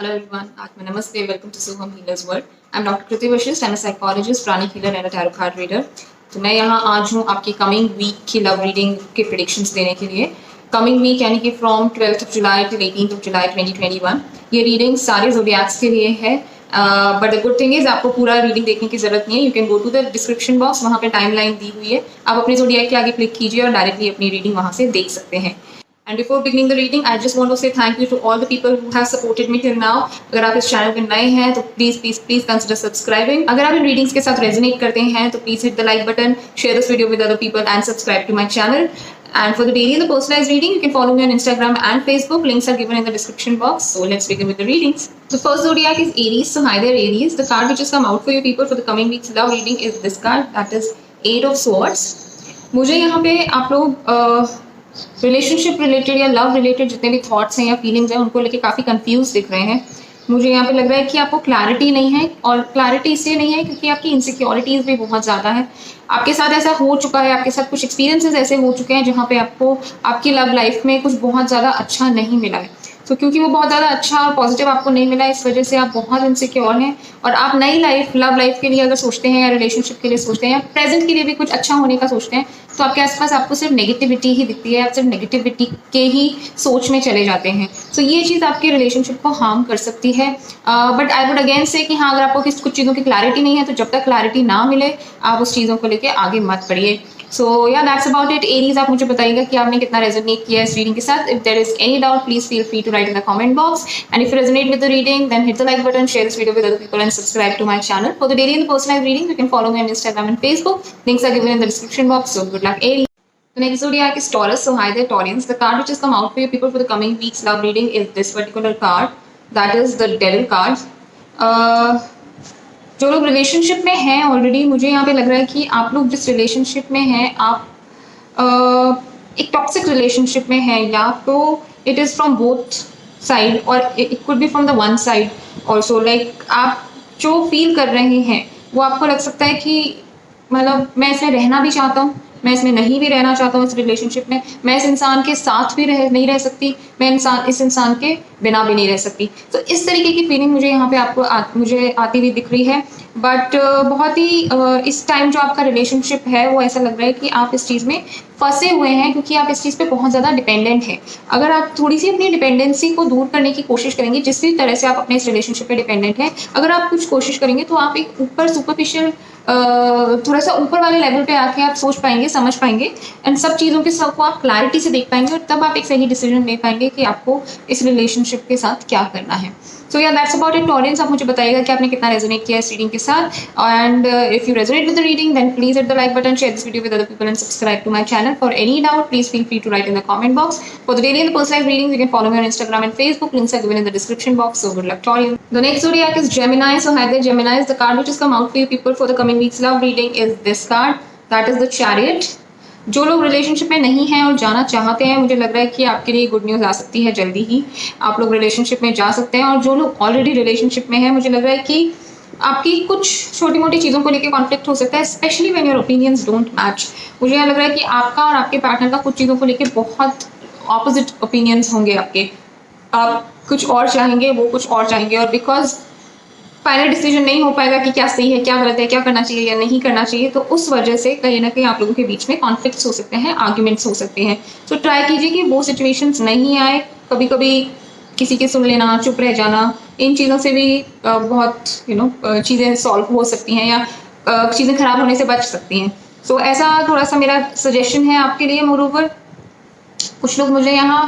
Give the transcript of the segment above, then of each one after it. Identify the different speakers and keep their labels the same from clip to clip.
Speaker 1: Hello everyone, Namaste, welcome to Suham Healers World. I'm Dr. Kriti Vashist, I'm a psychologist, pranic healer and a tarot card reader. तो मैं यहाँ आज हूँ आपकी coming week की love reading के predictions देने के लिए. कमिंग वीक यानी कि from 12th of July till 18th of July 2021. ये रीडिंग सारे ज़ोडिएक्स के लिए है. But the good thing is आपको पूरा रीडिंग देखने की जरूरत नहीं है. You can go to the description box, वहाँ पे टाइमलाइन दी हुई है. आप अपने ज़ोडिएक के आगे क्लिक कीजिए और डायरेक्टली अपनी रीडिंग वहाँ से देख सकते हैं. And before beginning the reading, I just want to say thank you to all the people who have supported me till now. अगर आप इस चैनल पे नए हैं तो प्लीज consider subscribing. अगर आप इन रीडिंग्स के साथ रेजोनेट करते हैं तो please hit the like button, share this video with other people and subscribe to my channel. And for the daily and the personalized reading, you can follow me on Instagram and Facebook. Links are given in the description box. So let's begin with the readings. The first zodiac is Aries. So hi there Aries. The card which has come out for you people for the coming week's love reading is this card. That is Eight of Swords. मुझे यहाँ पे आप लोग relationship related या love related जितने भी thoughts हैं या फीलिंग्स हैं उनको लेके काफ़ी कंफ्यूज दिख रहे हैं. मुझे यहाँ पे लग रहा है कि आपको क्लैरिटी नहीं है, और क्लैरिटी इसलिए नहीं है क्योंकि आपकी इनसिक्योरिटीज़ भी बहुत ज़्यादा है. आपके साथ ऐसा हो चुका है, आपके साथ कुछ एक्सपीरियंसेस ऐसे हो चुके हैं जहाँ पे आपको आपकी लव लाइफ में कुछ बहुत ज़्यादा अच्छा नहीं मिला है. तो क्योंकि वो बहुत ज़्यादा अच्छा और पॉजिटिव आपको नहीं मिला, इस वजह से आप बहुत इनसिक्योर हैं. और आप नई लाइफ लव लाइफ के लिए अगर सोचते हैं या रिलेशनशिप के लिए सोचते हैं या प्रेजेंट के लिए भी कुछ अच्छा होने का सोचते हैं तो आपके आसपास आपको सिर्फ नेगेटिविटी ही दिखती है. आप सिर्फ नेगेटिविटी के ही सोच में चले जाते हैं. तो ये चीज़ आपके रिलेशनशिप को हार्म कर सकती है. बट आई वुड अगेन से कि हाँ, अगर आपको कुछ चीज़ों की क्लैरिटी नहीं है तो जब तक क्लैरिटी ना मिले आप उस चीज़ों को लेकर आगे मत बढ़िए. So yeah, that's about it. Aries, आप मुझे बताइएगा कि आपने कितना रेजोनेट किया है इस रीडिंग के साथ. If there is any doubt, please feel free to write in the comment box. And if you resonate with the reading, then hit the like button, share this video with other people, and subscribe to my channel. For the daily and the personalized readings, you can follow me on Instagram and Facebook. Links are given in the description box. So good luck, Aries. The next zodiac is Taurus. So hi there, Taurians. The card which has come out for you people for the coming week's love reading is this particular card. That is the Devil card. जो लोग relationship में हैं already, मुझे यहाँ पे लग रहा है कि आप लोग जिस रिलेशनशिप में हैं आप एक टॉक्सिक रिलेशनशिप में हैं, या तो it is from both side और it could be from the one side also. Like आप जो फील कर रहे हैं वो आपको लग सकता है कि मतलब मैं इसमें रहना भी चाहता हूँ, मैं इसमें नहीं भी रहना चाहता हूँ इस रिलेशनशिप में, मैं इस इंसान के साथ भी नहीं रह सकती, मैं इस इंसान के बिना भी नहीं रह सकती. तो इस तरीके की फीलिंग मुझे यहाँ पे मुझे आती हुई दिख रही है. बट बहुत ही इस टाइम जो आपका रिलेशनशिप है वो ऐसा लग रहा है कि आप इस चीज़ में फंसे हुए हैं क्योंकि आप इस चीज़ पे बहुत ज़्यादा डिपेंडेंट हैं. अगर आप थोड़ी सी अपनी डिपेंडेंसी को दूर करने की कोशिश करेंगे, जिस भी तरह से आप अपने इस रिलेशनशिप पे डिपेंडेंट हैं, अगर आप कुछ कोशिश करेंगे तो आप एक ऊपर सुपरफिशियल थोड़ा सा ऊपर वाले लेवल पे आके आप सोच पाएंगे, समझ पाएंगे, एंड सब चीज़ों के सब को आप क्लैरिटी से देख पाएंगे, और तब आप एक सही डिसीजन ले पाएंगे कि आपको इस रिलेशनशिप के साथ क्या करना है. सो yeah that's about it. Taurians, आप मुझे बताइएगा कि आपने कितना रेजोनेट किया इस रीडिंग के साथ. And if you resonate with the reading then please hit the like button, share this video with other people and subscribe to my channel. For any doubt please feel free to write in the comment box. For the daily and the personalised readings you can follow me on Instagram and Facebook. Links are given in the description box. So good luck, Taurians. The next zodiac is Gemini. So hi there, Geminis. The card which has come out for you people for the coming week's love reading is this card. That is the Chariot. जो लोग relationship में नहीं हैं और जाना चाहते हैं, मुझे लग रहा है कि आपके लिए गुड न्यूज़ आ सकती है जल्दी ही. आप लोग रिलेशनशिप में जा सकते हैं. और जो लोग ऑलरेडी रिलेशनशिप में हैं, मुझे लग रहा है कि आपकी कुछ छोटी मोटी चीज़ों को लेकर कॉन्फ्लिक्ट हो सकता है, specially when your opinions don't match. मुझे यहाँ लग रहा है कि आपका और आपके पार्टनर का कुछ चीज़ों को लेकर बहुत ऑपोजिट ओपिनियंस होंगे आपके. आप कुछ और चाहेंगे, वो कुछ और चाहेंगे, और बिकॉज फाइनल डिसीजन नहीं हो पाएगा कि क्या सही है, क्या गलत है, क्या करना चाहिए या नहीं करना चाहिए, तो उस वजह से कहीं ना कहीं आप लोगों के बीच में कॉन्फ्लिक्ट्स हो सकते हैं, आर्ग्यूमेंट्स हो सकते हैं. तो ट्राई कीजिए कि वो सिचुएशंस नहीं आए. कभी कभी किसी की सुन लेना, चुप रह जाना, इन चीज़ों से भी बहुत चीज़ें सॉल्व हो सकती हैं या चीज़ें खराब होने से बच सकती हैं. सो ऐसा थोड़ा सा मेरा सजेशन है आपके लिए. मोरोवर कुछ लोग मुझे यहाँ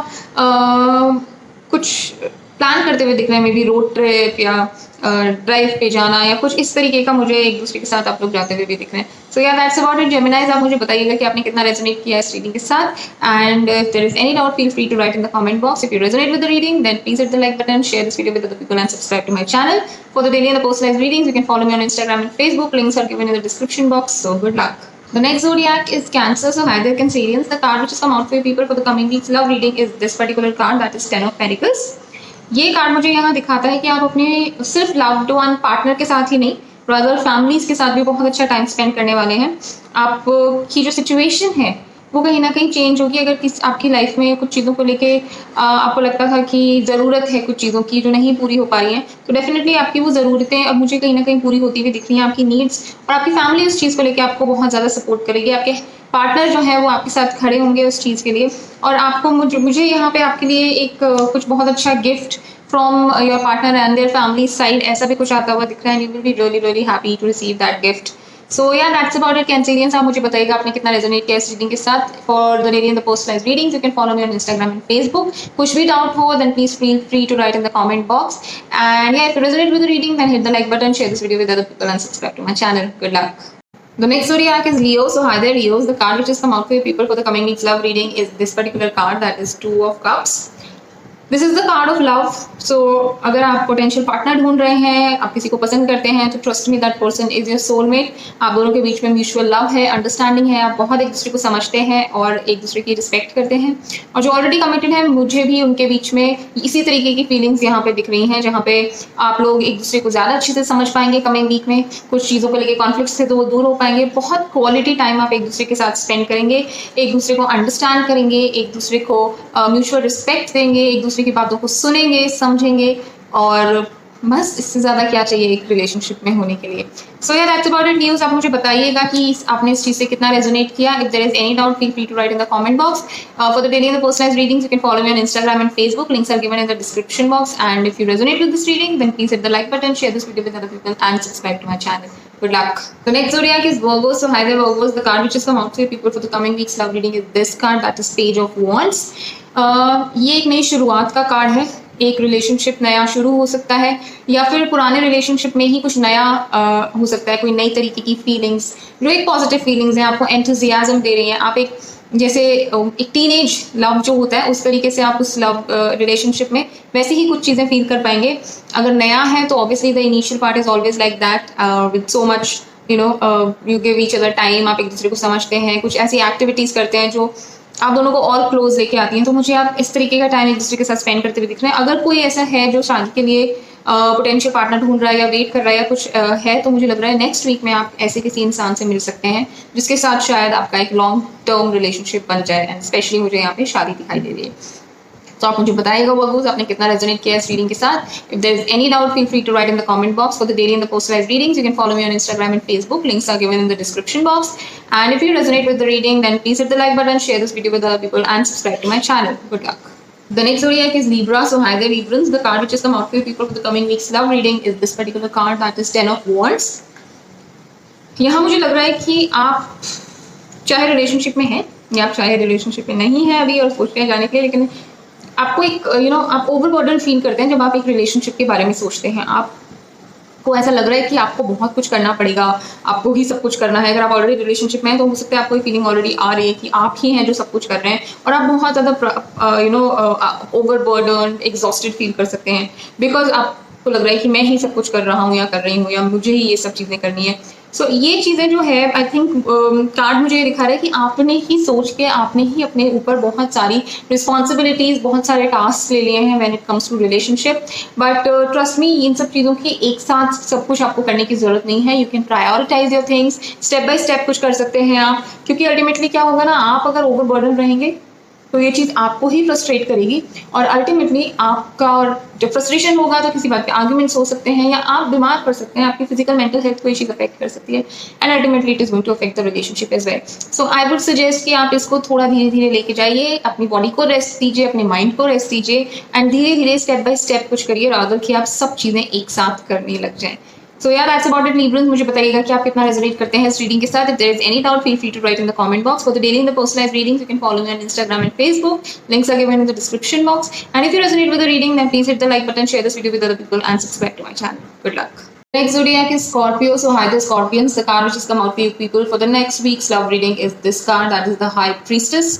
Speaker 1: कुछ प्लान करते हुए दिख रहे हैं, मे बी रोड ट्रिप या ड्राइव पे जाना या कुछ इस तरीके का, मुझे एक दूसरे के साथ आप लोग जाते हुए भी दिख रहे हैं. सो या दैट्स अबाउट इट, जेमिनाइज. आप मुझे बताइएगा कि आपने कितना रेजोनेट किया इस रीडिंग के साथ. And if there is any doubt feel free to write in the comment box. If you resonate with the reading then please hit the like button, share this video with other people and subscribe to my channel. For the daily and the personalised readings you can follow me on Instagram and Facebook. Links are given in the description box. So good luck. The next zodiac is Cancer. So hi there, Cancerians. The card which has come out for you people for the coming week's love reading is this particular card. That is Ten of Pentacles. ये card मुझे यहाँ दिखाता है कि आप अपने सिर्फ loved one partner के साथ ही नहीं, रादर फैमिलीज के साथ भी बहुत अच्छा टाइम स्पेंड करने वाले हैं. आपकी जो सिचुएशन है वो कहीं न कहीं चेंज होगी। अगर आपकी लाइफ में कुछ चीज़ों को लेके आपको लगता था कि ज़रूरत है कुछ चीज़ों की जो नहीं पूरी हो पा रही हैं, तो डेफ़िनेटली आपकी वो ज़रूरतें अब मुझे कहीं न कहीं पूरी होती हुई दिख रही हैं। आपकी नीड्स और आपकी फैमिली उस चीज़ को लेके आपको बहुत ज़्यादा सपोर्ट करेगी। आपके पार्टनर जो है वो आपके साथ खड़े होंगे उस चीज़ के लिए, और आपको मुझे यहाँ पे आपके लिए एक कुछ बहुत अच्छा gift from your partner and their family side ऐसा भी कुछ आता हुआ दिख रहा है। You will be really really happy to receive that gift. So yeah that's about it Cancerians. आप मुझे बताइएगा आपने कितना रेजोनेट किया इस रीडिंग के साथ। For the daily and the personalised readings you can follow me on Instagram and Facebook. कुछ भी डाउट हो then please feel free to write in the comment box, and yeah if you resonate with the reading then hit the like button, share this video with other people and subscribe to my channel. Good luck. The next zodiac is Leo. So hi there Leos. The card which has come out for you people for the coming week's love reading is this particular card, that is Two of Cups. This is the card of love. So अगर आप potential partner ढूंढ रहे हैं, आप किसी को पसंद करते हैं, तो trust me that person is your soulmate. आप दोनों के बीच में म्यूचुअल लव है, अंडरस्टैंडिंग है, आप बहुत एक दूसरे को समझते हैं और एक दूसरे की रिस्पेक्ट करते हैं। और जो ऑलरेडी कमिटेड है, मुझे भी उनके बीच में इसी तरीके की फीलिंग्स यहाँ पे दिख रही हैं, जहाँ पे आप लोग एक दूसरे को ज़्यादा अच्छे से समझ पाएंगे कमिंग वीक में। कुछ चीज़ों को लेकर कॉन्फ्लिक्ट से तो वो दूर हो पाएंगे। बहुत क्वालिटी टाइम आप एक दूसरे के साथ स्पेंड करेंगे, एक दूसरे को अंडरस्टैंड करेंगे, एक दूसरे को म्यूचुअल रिस्पेक्ट देंगे, एक दूसरे की बातों को सुनेंगे, समझेंगे, और बस इससे ज़्यादा क्या चाहिए एक रिलेशनशिप में होने के लिए। सो यार दैट्स अबाउट इट न्यूज़। आप मुझे बताइएगा कि आपने इस चीज़ से कितना रेजोनेट किया। If there is any doubt feel free to write in the comment box. For the daily and the personalised readings you can follow me on Instagram and Facebook. Links are given in the description box, and if you resonate with this reading then please hit the like button, share this video with other people and subscribe to my channel. Good luck. The next zodiac is Virgo. So hi there Virgos. The card which has come out for people for the coming week's love reading is this card, that is Page of Wands. ये एक नई शुरुआत का card है। एक relationship नया शुरू हो सकता है, या फिर पुराने रिलेशनशिप में ही कुछ नया हो सकता है। कोई नई तरीके की फीलिंग्स जो एक पॉजिटिव फीलिंग्स हैं, आपको एंथुजियाज्म दे रही हैं। आप एक जैसे एक टीनेज लव जो होता है उस तरीके से आप उस लव रिलेशनशिप में वैसे ही कुछ चीज़ें फील कर पाएंगे। अगर नया है तो obviously the initial part is always like that, with so much you give each other time. आप एक दूसरे को समझते हैं, कुछ ऐसी एक्टिविटीज़ करते हैं जो आप दोनों को और क्लोज लेके आती हैं। तो मुझे आप इस तरीके का टाइम एक दूसरे के साथ स्पेंड करते हुए दिख रहे हैं। अगर कोई ऐसा है जो शादी के लिए पोटेंशियल पार्टनर ढूंढ रहा है या वेट कर रहा है या कुछ है, तो मुझे लग रहा है नेक्स्ट वीक में आप ऐसे किसी इंसान से मिल सकते हैं जिसके साथ शायद आपका एक लॉन्ग टर्म रिलेशनशिप बन जाए। एंड स्पेशली मुझे यहाँ पे शादी दिखाई दे रही है। तो आप मुझे बताइएगा वर्गोस आपने कितना रेजोनेट किया इस रीडिंग के साथ। If there is any doubt feel free to write in the comment box. For the daily and the personalised readings you can follow me on Instagram and Facebook. Links are given in the description box, and if you resonate with the reading then please hit the like button, share this video with other people and subscribe to my channel. Good luck. The next zodiac is Libra. So hi there Librans. The card which has come out for you people for the coming week's love reading is this particular card, that is Ten of Wands. यहाँ मुझे लग रहा है कि आप चाहे relationship में हैं या आप चाहे रिलेशनशिप में नहीं है अभी और सोच रहे हैं जाने के लिए, लेकिन आपको एक आप ओवरबर्डन फील करते हैं जब आप एक रिलेशनशिप के बारे में सोचते हैं। आपको ऐसा लग रहा है कि आपको बहुत कुछ करना पड़ेगा, आपको ही सब कुछ करना है। अगर आप ऑलरेडी रिलेशनशिप में हैं तो हो सकता है आपको ये फीलिंग ऑलरेडी आ रही है कि आप ही हैं जो सब कुछ कर रहे हैं, और आप बहुत ज़्यादा ओवरबर्डन एग्जॉस्टेड फील कर सकते हैं, बिकॉज आपको लग रहा है कि मैं ही सब कुछ कर रहा हूँ या कर रही हूँ, या मुझे ही ये सब चीज़ें करनी है। सो ये चीज़ें जो है आई थिंक कार्ड मुझे ये दिखा रहा है कि आपने ही सोच के आपने ही अपने ऊपर बहुत सारी रिस्पॉन्सिबिलिटीज़, बहुत सारे टास्क ले लिए हैं when it comes to relationship. But trust me, इन सब चीज़ों की एक साथ सब कुछ आपको करने की ज़रूरत नहीं है। You can prioritise your things, step by step कुछ कर सकते हैं आप, क्योंकि अल्टीमेटली क्या होगा ना, आप अगर ओवरबर्डन रहेंगे तो ये चीज़ आपको ही फ्रस्ट्रेट करेगी, और अल्टीमेटली आपका जब फ्रस्ट्रेशन होगा तो किसी बात पे आर्ग्यूमेंट्स हो सकते हैं, या आप बीमार पड़ सकते हैं, आपकी फिजिकल मेंटल हेल्थ को ये चीज़ अफेक्ट कर सकती है, and ultimately it is going to affect the relationship as well. So I would suggest कि आप इसको थोड़ा धीरे धीरे लेके जाइए, अपनी बॉडी को रेस्ट दीजिए, अपने माइंड को रेस्ट दीजिए, एंड धीरे धीरे स्टेप बाय स्टेप कुछ करिए, रादर कि आप सब चीज़ें एक साथ करने लग जाएं। सो यार दैट्स अबाउट इट Librans. मुझे बताइएगा कि आप कितना रेजोनेट करते हैं इस रीडिंग के साथ. If there is any doubt feel free to write in the comment box. For the daily and the personalised readings you can follow me on Instagram and Facebook. Links are given in the description box. And if you resonate with the reading, then please hit the like button, share this video with other people, and subscribe to my channel. Good luck. Next zodiac is Scorpio. So hi there Scorpions. The card which has come out for you people for the next week's love reading is this card, that is the High Priestess.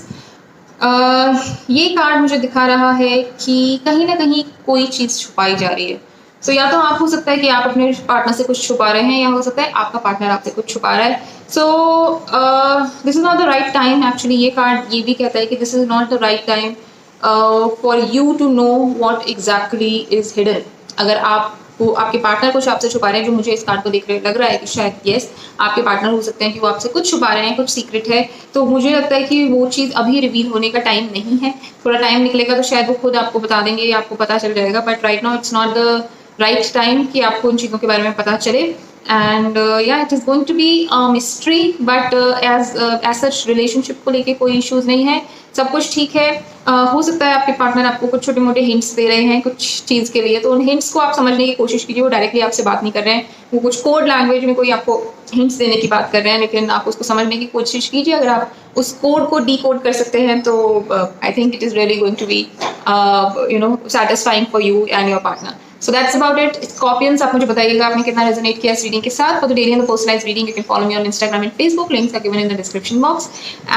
Speaker 1: ये card मुझे दिखा रहा है कि कहीं ना कहीं कोई चीज़ छुपाई जा रही है. So, या तो आप हो सकता है कि आप अपने पार्टनर से कुछ छुपा रहे हैं, या हो सकता है आपका पार्टनर आपसे कुछ छुपा रहा है. So this is not the right time. Actually ये कार्ड ये भी कहता है कि this is not the right time for you to know what exactly is hidden. अगर आपको आपके पार्टनर कुछ आपसे छुपा रहे हैं, जो मुझे इस कार्ड को देख रहे लग रहा है कि शायद यस आपके पार्टनर हो सकते हैं कि वो आपसे कुछ छुपा रहे हैं, कुछ सीक्रेट है, तो मुझे लगता है कि वो चीज़ अभी रिवील होने का टाइम नहीं है। थोड़ा टाइम निकलेगा तो शायद वो खुद आपको बता देंगे या आपको पता चल जाएगा, but right now it's not the right time कि आपको उन चीज़ों के बारे में पता चले। एंड या it is going to be mystery, but as such relationship को लेके कोई इश्यूज नहीं है, सब कुछ ठीक है। हो सकता है आपके पार्टनर आपको कुछ छोटे मोटे हिंट्स दे रहे हैं कुछ चीज़ के लिए, तो उन हिंट्स को आप समझने की कोशिश कीजिए। वो डायरेक्टली आपसे बात नहीं कर रहे हैं, वो कुछ कोड लैंग्वेज में कोई आपको हिंट्स देने की बात कर रहे हैं, लेकिन आप उसको समझने की कोशिश कीजिए। अगर आप उस कोड को डी कोड कर सकते हैं तो I think it is really going to be satisfying for you and your partner. So that's about it. Scorpions, आप मुझे बताइएगा आपने कितना रेजोनेट किया इस रीडिंग के साथ। For the daily and the personalized reading, you can follow me on Instagram and Facebook. Links are given in the description box.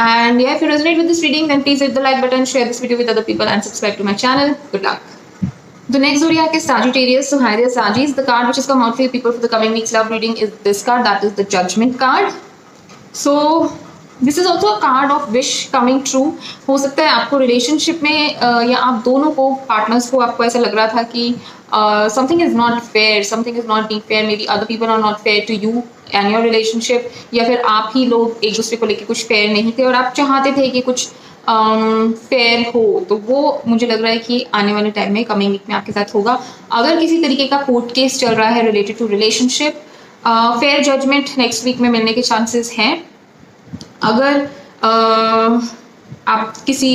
Speaker 1: And yeah, if you resonate with this reading, then please hit the like button, share this video with other people, and subscribe to my channel. Good luck. The next zodiac is Sagittarius. So hi there, Sagittarius. The card which has come out for you people for the coming week's love reading is this card. That is the Judgment card. So this is also a card of wish coming true. हो सकता है आपको relationship में या आप दोनों को partners को आपको ऐसा लग रहा था कि something is not fair, something is not being fair, maybe other people are not fair to you and your relationship, या फिर आप ही लोग एक दूसरे को लेकर कुछ फेयर नहीं थे और आप चाहते थे कि कुछ फेयर हो। तो वो मुझे लग रहा है कि आने वाले टाइम में कमिंग वीक में आपके साथ होगा। अगर किसी तरीके का कोर्ट केस चल रहा है related to relationship, fair judgement next week में मिलने के चांसेस हैं। अगर आप किसी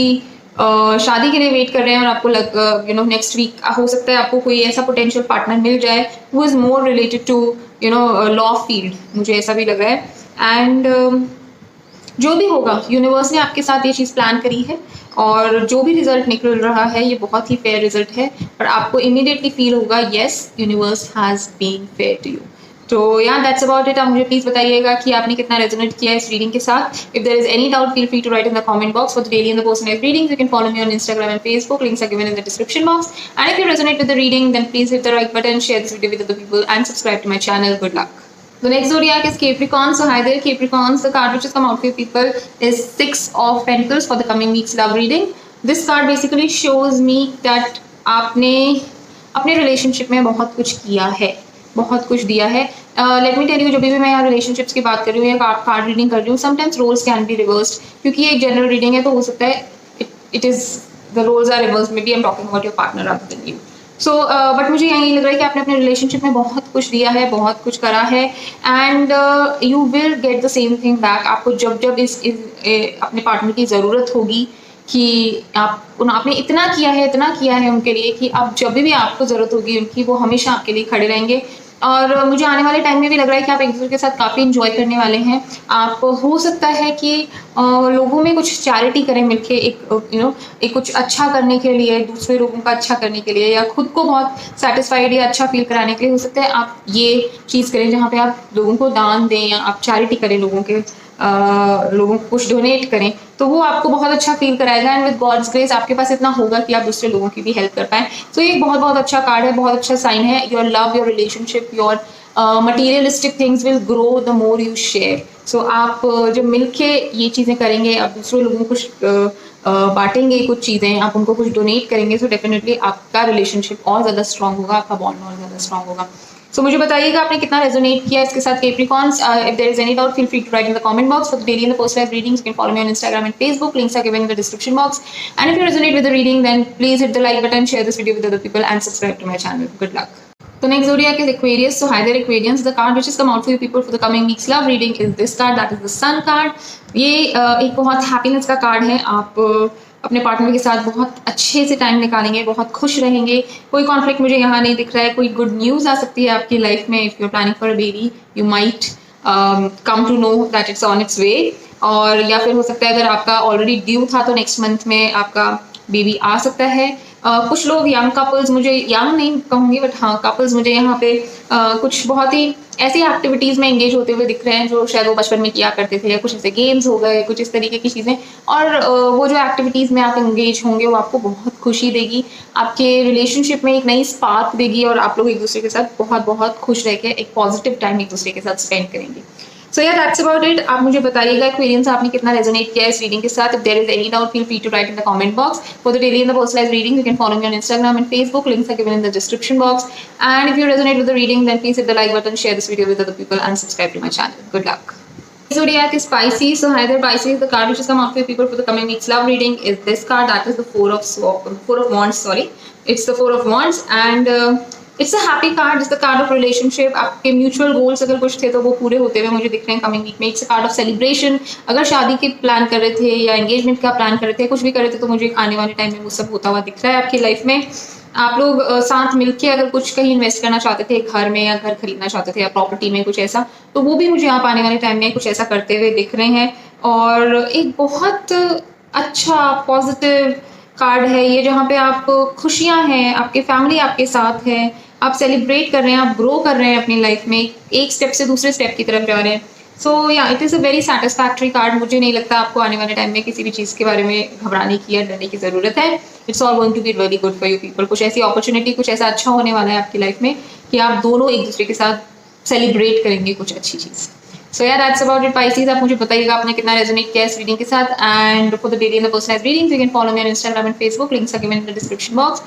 Speaker 1: शादी के लिए वेट कर रहे हैं और आपको नेक्स्ट वीक हो सकता है आपको कोई ऐसा पोटेंशियल पार्टनर मिल जाए who is more related to law field, मुझे ऐसा भी लग रहा है। एंड जो भी होगा यूनिवर्स ने आपके साथ ये चीज़ प्लान करी है और जो भी रिजल्ट निकल रहा है ये बहुत ही फेयर रिजल्ट है और आपको इमीडिएटली फील होगा yes universe has been fair to you. तो या दैट्स अबाउट इट। आप मुझे प्लीज बताइएगा कि आपने कितना रेजोनेट किया इस रीडिंग के साथ। If there is any doubt feel free to write in the comment box. For the daily and the personalised readings you can follow me on Instagram and Facebook. Links are given in the description box. And if you resonate with the reading, then please hit the like button, share this video with other people, and subscribe to my channel. Good luck. The next zodiac is Capricorn. So hi there, Capricorns. The card which has come out for you people is Six of Pentacles for the coming week's love reading. This card basically shows me that आपने अपने relationship में बहुत कुछ किया है, बहुत कुछ दिया है। लेट मी टेल यू, जब भी मैं यहाँ रिलेशनशिप्स की बात कर रही हूँ या कार्ड रीडिंग कर रही हूँ, sometimes roles can be reversed, क्योंकि ये एक जनरल रीडिंग है तो हो सकता है it is the roles are reversed, maybe I am talking about your partner rather than you. So but मुझे यही लग रहा है कि आपने अपने रिलेशनशिप में बहुत कुछ दिया है, बहुत कुछ करा है, and you will get the same thing back. आपको जब जब इस अपने पार्टनर की ज़रूरत होगी कि आपने इतना किया है उनके लिए कि अब जब भी आपको ज़रूरत होगी उनकी, वो हमेशा आपके लिए खड़े रहेंगे। और मुझे आने वाले टाइम में भी लग रहा है कि आप एक दूसरे के साथ काफ़ी इंजॉय करने वाले हैं। आप हो सकता है कि लोगों में कुछ चैरिटी करें मिलके, एक कुछ अच्छा करने के लिए, दूसरे लोगों का अच्छा करने के लिए, या खुद को बहुत सेटिस्फाइड या अच्छा फील कराने के लिए हो सकता है आप ये चीज़ करें जहाँ पे आप लोगों को दान दें या आप चैरिटी करें, लोगों को कुछ डोनेट करें, तो वो आपको बहुत अच्छा फील कराएगा। एंड विद गॉड्स ग्रेस आपके पास इतना होगा कि आप दूसरे लोगों की भी हेल्प कर पाएं। तो ये बहुत बहुत अच्छा कार्ड है, बहुत अच्छा साइन है। Your love, your relationship, your materialistic things will grow the more you share. So आप जब मिलके ये चीज़ें करेंगे, आप दूसरे लोगों को कुछ बांटेंगे, कुछ चीज़ें आप उनको कुछ डोनेट करेंगे, तो डेफिनेटली आपका रिलेशनशिप और ज़्यादा स्ट्रांग होगा, आपका बॉन्ड और ज़्यादा स्ट्रांग होगा। सो मुझे बताइएगा आपने कितना रेजोनेट किया इसके साथ capricorns. If there is any doubt feel free to write in the comment box. For the daily and the personalised readings you can follow me on Instagram and Facebook. Links are given in the description box. And if you resonate with the reading, then please hit the like button, share this video with other people, and subscribe to my channel. Good luck. The next zodiac is Aquarius. So hi there, Aquarians. The card which has come out for you people for the coming week's love reading is this card. That is the Sun card. ये एक बहुत happiness का card है। आप अपने partner के साथ बहुत अच्छे से टाइम निकालेंगे, बहुत खुश रहेंगे। कोई कॉन्फ्लिक्ट मुझे यहाँ नहीं दिख रहा है। कोई गुड न्यूज़ आ सकती है आपकी लाइफ में। If you are planning for a baby, you might come to know that it's on its way. और या फिर हो सकता है अगर आपका ऑलरेडी ड्यू था तो नेक्स्ट मंथ में आपका बेबी आ सकता है। कुछ लोग यंग कपल्स, मुझे यंग नहीं कहूँगी बट हाँ कपल्स मुझे यहाँ पे कुछ बहुत ही ऐसी एक्टिविटीज़ में एंगेज होते हुए दिख रहे हैं जो शायद वो बचपन में किया करते थे, या कुछ ऐसे गेम्स हो गए, कुछ इस तरीके की चीज़ें। और वो जो एक्टिविटीज़ में आप एंगेज होंगे वो आपको बहुत खुशी देगी, आपके रिलेशनशिप में एक नई स्पार्क देगी और आप लोग एक दूसरे के साथ बहुत बहुत खुश रह के एक पॉजिटिव टाइम एक दूसरे के साथ स्पेंड करेंगे। सो यार दैट्स अबाउट इट। आप मुझे बताइएगा एक्सपीरियंस आपने कितना रेजोनेट किया है इस रीडिंग के साथ। If there is any doubt feel free to write in the comment box. For the daily and the personalised reading you can follow me on Instagram and Facebook. Links are given in the description box. And if you resonate with the reading, then please hit the like button, share this video with other people, and subscribe to my channel. Good luck. Zodiac is Pisces. So hi there Pisces. The card which has come out for people for the coming week's love reading is this card. That is the Four of Wands. Sorry, it's the Four of Wands, and it's a happy card. It's the card of relationship. आपके mutual goals अगर कुछ थे तो वो पूरे होते हुए मुझे दिख रहे हैं कमिंग वीक में। It's a card of celebration. अगर शादी के प्लान कर रहे थे या एंगेजमेंट का प्लान कर रहे थे, कुछ भी कर रहे थे, तो मुझे आने वाले टाइम में वो सब होता हुआ दिख रहा है आपकी लाइफ में। आप लोग साथ मिलके अगर कुछ कहीं इन्वेस्ट करना चाहते थे, घर में या घर खरीदना चाहते थे या प्रॉपर्टी में कुछ ऐसा, तो वो भी मुझे आप आने वाले टाइम में कुछ ऐसा करते हुए दिख रहे हैं। और एक बहुत अच्छा पॉजिटिव कार्ड है ये, जहाँ पे आप खुशियाँ हैं, आपके फैमिली आपके साथ है, आप सेलिब्रेट कर रहे हैं, आप ग्रो कर रहे हैं अपनी लाइफ में, एक स्टेप से दूसरे स्टेप की तरफ जा रहे हैं। सो या it is a very satisfactory card. मुझे नहीं लगता आपको आने वाले टाइम में किसी भी चीज़ के बारे में घबराने की या डरने की ज़रूरत है। It's all going to be very good for you people. कुछ ऐसी अपॉर्चुनिटी, कुछ ऐसा अच्छा होने वाला है आपकी लाइफ में कि आप दोनों एक दूसरे के साथ सेलिब्रेट करेंगे कुछ अच्छी चीज़। सो यार दैट्स अबाउट इट Pisces। आप मुझे बताइएगा आपने कितना रेजोनेट किया इस रीडिंग के साथ। And for the daily and the personalised readings you can follow me on Instagram and Facebook. Links are given in the description box.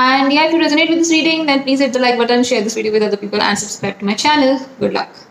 Speaker 1: And yeah, if you resonate with this reading, then please hit the like button, share this video with other people, and subscribe to my channel. Good luck.